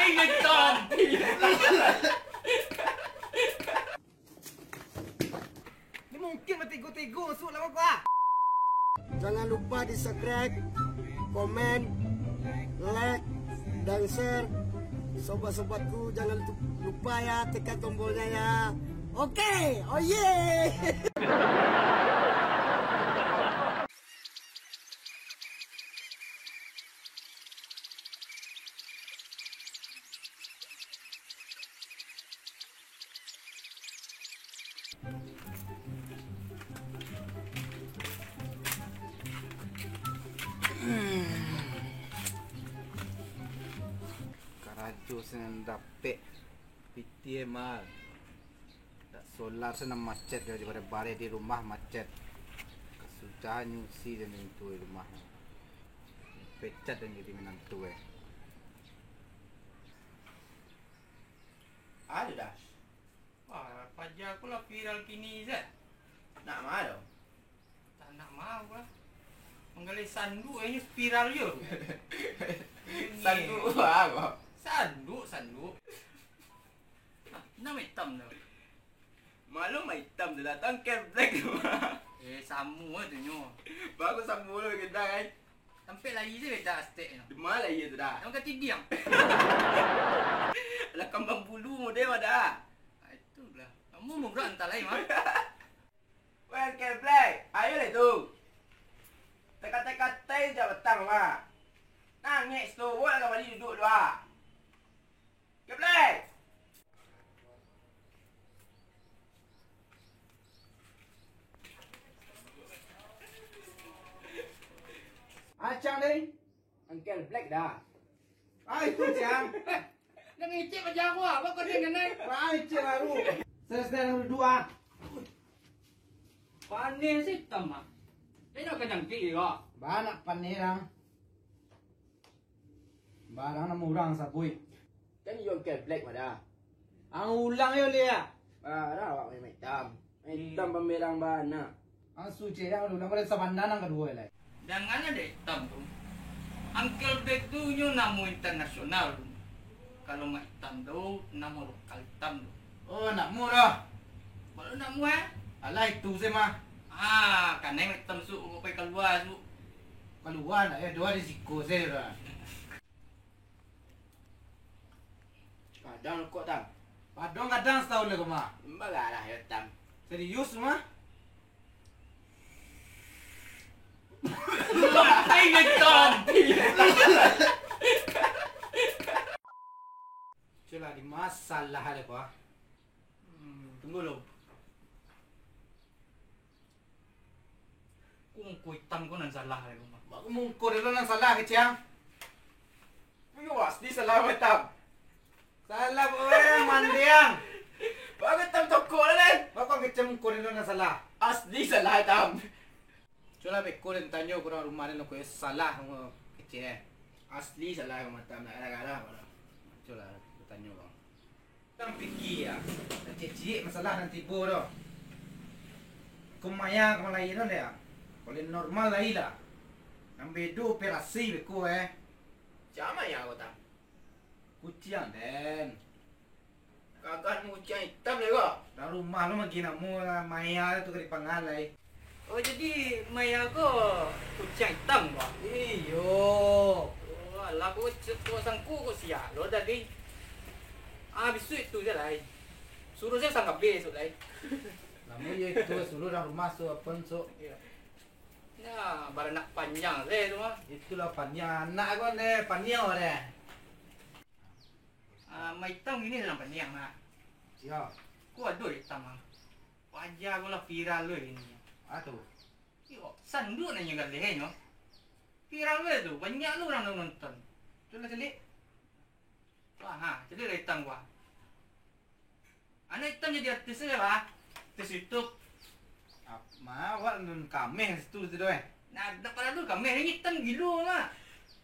Ingetan. Ni mungkin bertigo-tigo masuk lah kau. Jangan lupa di subscribe, komen, like, dan share. Sobat-sobatku jangan lupa ya tekan tombolnya ya. Oke, oh yeah. Karajo senang dapet piti mal. Tak solar senang macet daripada bare di rumah macet. Kesudahan nyusi dan itu di rumah. Pecat dan jadi menantu Ada dah. Wah, pajak aku lah viral kini Zat. Nak malu. Tak nak mau lah. Menggali sandu ini viral je. Sanggup apa? Sanduk. Nama hitam tu. Malu mai hitam tu datang ke black tu. Sama tu nyo. Bagus sambung lu kita kan. Sampai lagi je tak stek no. Di mana ya tu dah? Yang kata diam. Lah kambang bulu model ada. Itulah. Kamu mau berantar lain mah. Wen ke black. Ayo le tu. Teka-teka teh je petang mah. Nangis tu, buat kau balik duduk dua. Ke black. Acang ni, Uncle Black dah. Itu Cang. Dah ngecek pajak aku ah. Apa kau dengan ni? Acang baru. Selesai berdua. Panis hitam ah. Ini nak kenyangkit juga. Banyak panirang. Barang na murang sabui. Kan you ke black mah dah. Ang ulang yo liya. Dah awak mai hitam. Hitam pemerang bana. Ang suci yang ulang pada sabandan ang kedua lai. Jangan ada hitam tu. Uncle Black tu nyo nama internasional tu. Kalau mak hitam tu nama lokal hitam tu. Oh nak murah. Baru nak muat. Alah itu sih mah. Kan mak hitam su kau pergi keluar su. Keluar nak ya dua risiko saya dah. Kadang kok tam. Padong kadang setahun lagi mah. Mbagalah hitam. Serius mah? Ingetan. Cila di masalah ada apa? Tunggu lo. Kung hitam kau nan salah lagi mah. Baru mungkur itu nang salah kecang. Puyo asli salah hitam. Salah boleh mandiang. Bagus hitam toko lah. Bapak kecang mungkur itu nang salah. Asli salah hitam. Cila bekor dan tanya kurang rumah ni nak salah kecang. Asli salah hitam nak gara-gara apa? Cila tanya bang. Kita fikir ya. Nanti masalah nanti tipu tu. Kumaya kumalain tu dia. Kalau normal lah ila. Nambedo operasi beko Macam ya kau tam? Kuciang den. Kakak mu kucing hitam le kau. Dah rumah lu magi nak mu maya tu kali pangalai. Oh jadi maya kau kucing hitam kau. Iyo. Oh, alah kau sangku kau siap lo tadi. Bisu itu je lah. Suruh saya sangat besok lah. Namun ye itu suruh dah rumah so apa so. Ya, barang nak panjang saya tu mah. Itulah panjang anak kau ni panjang deh. Mai hitam gini dalam panjang lah. Ya. Kau ada hitam ah. Wajah kau lah viral lo ini. Atuh. Yo, sandu nanya kat leher no. Viral lo tu, banyak lo orang nonton. Coba celik. Wah, celik lah hitam gua. Anak hitam jadi artis je lah. Artis YouTube. Awak nun kameh situ tu eh. Nah, pada dulu kami hitam gilo mah.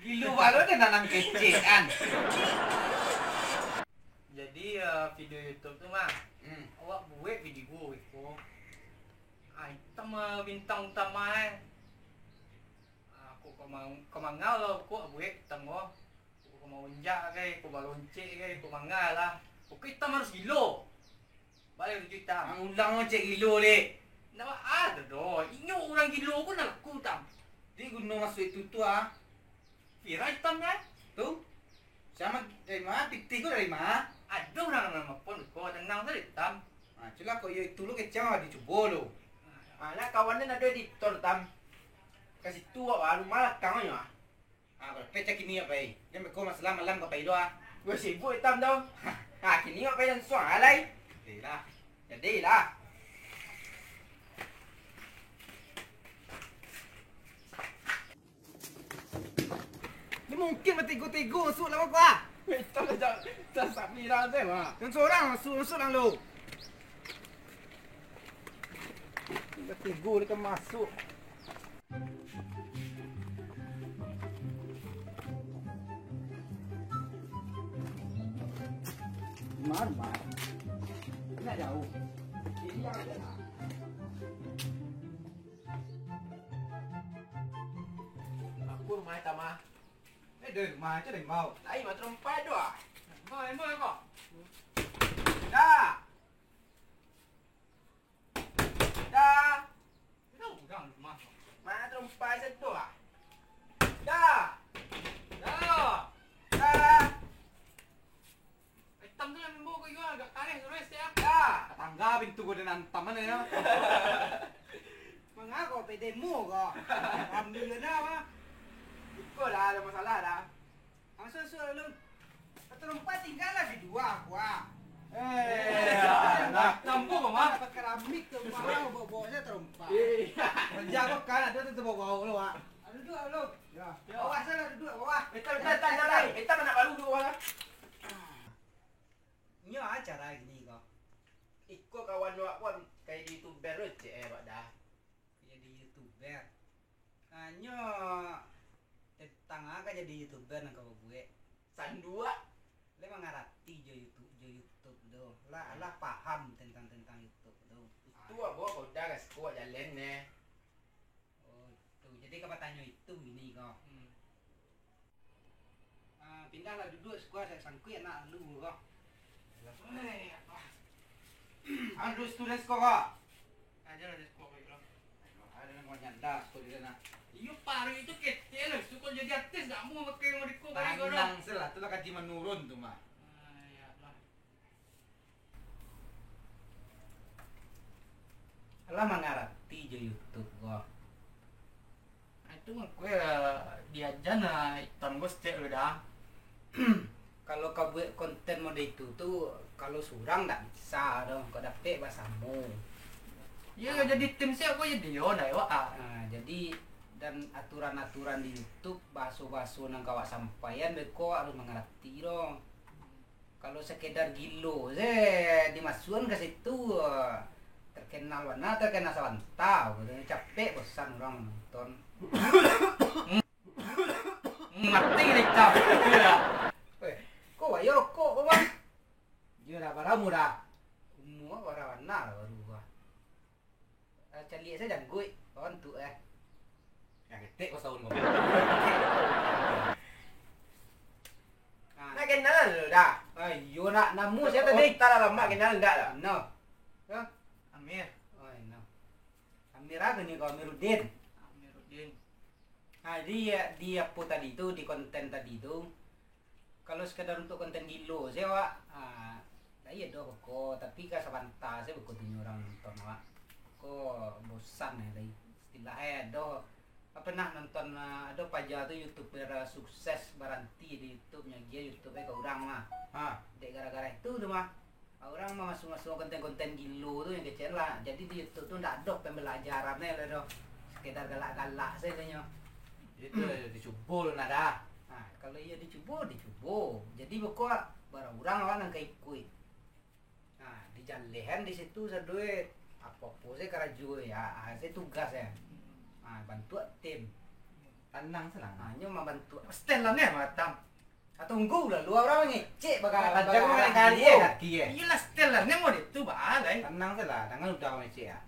Gilo baru dia nanang kecean. Jadi video YouTube tu mah. Awak buat video itu. Hitam bintang utama Aku kau mangau lo, aku buat hitam lo. Kau mau unjak ke, kau mau loncek ke, kau mangal lah. Kau hitam harus gilo. Balik tu hitam. Ang ulang mo cek gilo le. Nama ada doh. Inyo orang gilo ko nak aku tam. Di gunung masuk itu tu ah. Pira hitam kan? Tu. Sama dari mana? Tiktik ko dari mana? Ada orang nama pun kau tenang tadi hitam. Ah, cula ko itu lu kecang di cubo lo. Anak kawan ni ada di tol tam. Kasih tua baru malah kang ya. Ah, berpecah kini apa eh? Dia mereka masalah malam ke paido ah. Gue sibuk hitam tau. Ha, kini apa yang suang alai? Lah. Jadilah. Ni mungkin bertiga-tiga masuk lah kau. Hitam dah sapi dah tu mah. Yang seorang masuk lang lu. Bertiga dia kan masuk. Mar. Nak jauh. Ini yang ada lah. Aku rumah hitam ah. Dah rumah je dah mau. Lain mah terempat doa. Mau kau. Dah. Dah. Kita orang rumah. Mana terempat satu ah. Dah. Dah. Dah. Hitam tu yang membawa kau jual agak aneh terus ya. Dah. Tangga pintu ko din ang taman na. Mga kau pedemu kau. Ambil na mah. Ikut dah ada masalah dah. Masuk lu. Terempat tinggal lah di dua aku ah. Campur kau mah. Dapat keramik tu mau bawa-bawa terempat. Kerja ko kan ada tu bawa lo ah. Duduk lu. Ya. Bawah sana duduk bawah. Hitam jalan. Hitam nak baru dulu lah. Nyo acara gini kau. Ikut kawan luak pun kayak di YouTuber receh pak dah. Jadi YouTuber. Nyo tentang apa jadi YouTuber nak kau gue. Sandua. Le mengerti jo YouTube do. Lah paham tentang YouTube do. Itu apa kau dah kas kuat jalan ni. Oh, tu. Jadi kau tanya itu ini kau. Pindahlah duduk sekolah saya sangkut nak lu kau. Ando students ko ka. Aja lah sekolah kau lah. Ada nang nyanda ko di sana. Iyo paru itu kecil lah. Suka jadi artis tak mau pakai mereka kau kau. Tanang sila tu kaji menurun tu mah. Ya lah. Lah mengerti jo YouTube kau. Itu mah kau diajar na hitam gue setiap lu dah. Kalau kau buat konten mode itu tuh kalau surang tak bisa dong. Kau dapet bahasamu. Ya jadi tim siapa kau jadi yo dah wak. Jadi dan aturan-aturan di YouTube baso-baso nang kawak sampaian beko harus mengerti dong. Kalau sekedar gilo dimasukkan ke situ terkenal warna terkenal sawantau capek bosan orang nonton. Mati ni hitam. Kok wayo rokok kok bang? Dia dah baramu dah. Umur warna baru gua. Cari saya janggut kawan tu Yang ketik ko sa unmo. Nak kenal lu dah. Ayo nak namu saya tadi. Tak lah lama kenal dah lah. No. Ya. Amir. Oh no. Amira gini kau Amiruddin. Amiruddin. Di apa tadi tu di konten tadi tu. Kalau sekedar untuk konten gilo saya wak. Iya doh kok tapi ka sabanta saya buku tunjuk orang nonton wak. Kok bosan ya tadi. Istilahnya doh pernah nonton ada paja tu YouTuber sukses berhenti di YouTube-nya dia YouTube-nya ke orang mah. Dek gara-gara itu tu mah. Orang mah masuk-masuk konten-konten gilo tu yang kecil lah. Jadi di YouTube tu ndak ada pembelajarannya lah doh. Sekedar galak-galak saja nyo. Itu dicubul na dah. Kalau ia dicubo. Jadi pokok barang-barang orang yang keikut. Dijalehan di situ saya duit. Apa-apa saya keraju ya. Saya tugas ya. Bantu tim. Tanang selang. Hanya membantu. Stand lah ni macam. Tunggu lah luar orang ngecek bakal Jangan kali kaki Iya lah setel lah ni mau itu balai. Tanang sila, tangan udah ngecek ya.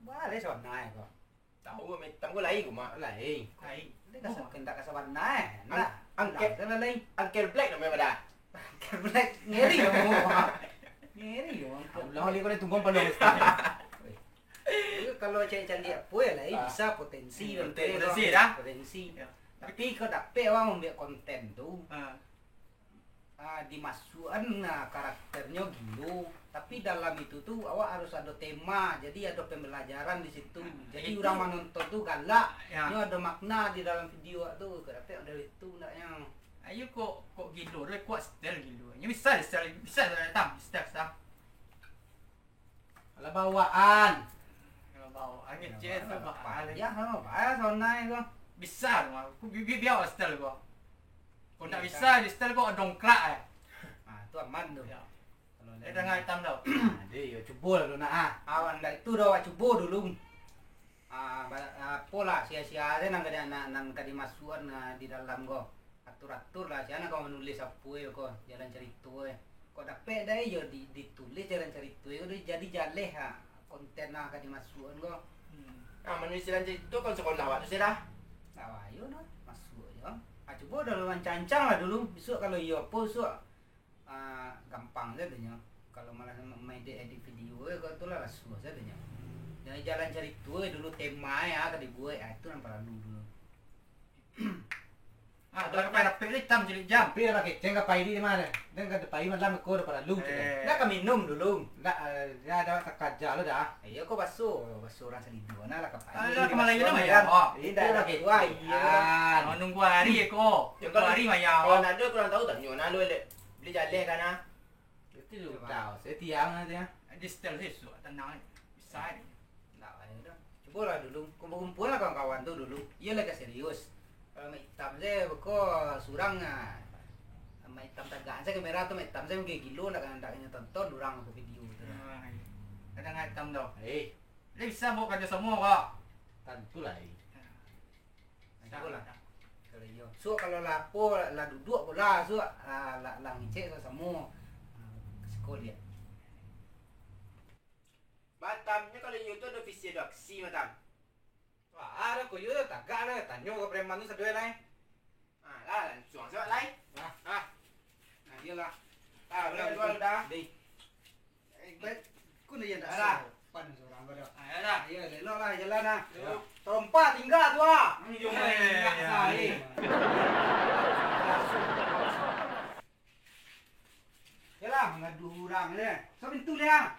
Boleh soalnya kok. Tahu metam gua lain gua mak. Lain. Hai. Dia kendak kasih warna Nak. Angkat. Angkat lain. Uncle Black namanya pada. Angkat black ngeri yo. Ngeri yo. Allah ni kau ni tumbang penuh. Kalau cari-cari apa ya lah, bisa potensi Potensi dah. Potensi. Ya. Tapi kau dapat orang membuat konten tu. Ha. Dimasukkan karakternya gitu, tapi dalam itu tuh awak harus ada tema, jadi ada pembelajaran di situ. Jadi Itu. orang menonton tuh galak, Ya. ini ada makna di dalam video tuh. Kata dari itu naknya. Ayo kok gilo dia kuat style gilo. Ni bisa datang, style. Kalau bawaan, Kalau bawa angin je tu bah. ya sama bayar sonai kok. Bisa mah. Aku biar style kau. Kau nak Bisa. bisa di style kau dongkrak Itu aman tuh. Ya. Kalau Dia jangan hitam tau. Dia cuba dulu nak awan dah itu dah awak cuba dulu. Pola sia-sia aja nang kada dimasukan di dalam kok. Atur-atur lah siapa kau menulis apa ya kok jalan cerita kok dapat dah yo ditulis jalan cerita yo jadi jaleh konten nak kada dimasukan kok. Menulis jalan cerita kan sekolah awak tu dah. Nah, ayo nah masuk yo. Coba dah cancang lah dulu. Besok kalau iya apa besok gampang saja. Kalau malah main edit video kau tu lah susah saja. Jadi jalan cerita dulu tema ya kada dibuat itu yang perlu dulu. Dah dapat hitam jadi jam. Tapi dah pakai cengkap pai di mana? Dan kada pai malam ko dah perlu. Nak kami minum dulu. Nak dia ada takaja lo dah. Iya kau basuh orang selidu nah lah kapai. Alah kemalan kita mah ya. Oh, Ini dah pakai tua. Mau nunggu hari ko. Tunggu hari mah ya. Kalau nak ada kurang tahu tak nyonya lu beli jaleh kan ah. Itu lu tahu. Saya tiang aja. Di style sesuatu tenang. Bisa ni. Nah, ayo dah. Coba lah dulu. Kumpul lah kawan-kawan tu dulu. Iya lah serius. Kalau main hitam saya beko surang main hitam tagak saya kamera tu main hitam saya mungkin gilo nak tonton orang aku video tu. Kadang hitam tau. Eh, Dia bisa buat kerja semua kok. tentu lah. Coba lah. Kalau yo. So kalau lapo lah duduk pula so lah ngecek semua. Sekolah. Batamnya kalau YouTube ada visi doksi Batam. Wah, ada koyo dah tagak dah tanyo ke preman tu sedue lah. Lah langsung sebab lain. Nah, iyalah. Dua dah. Dei. Baik, ku nak yang Alah. pan seorang kau dah. Ayo dah. Iya, lelok lah jalan lah. Terompak tinggal tu ah. Jom ni. Yalah, mengadu orang ni. So pintu dia.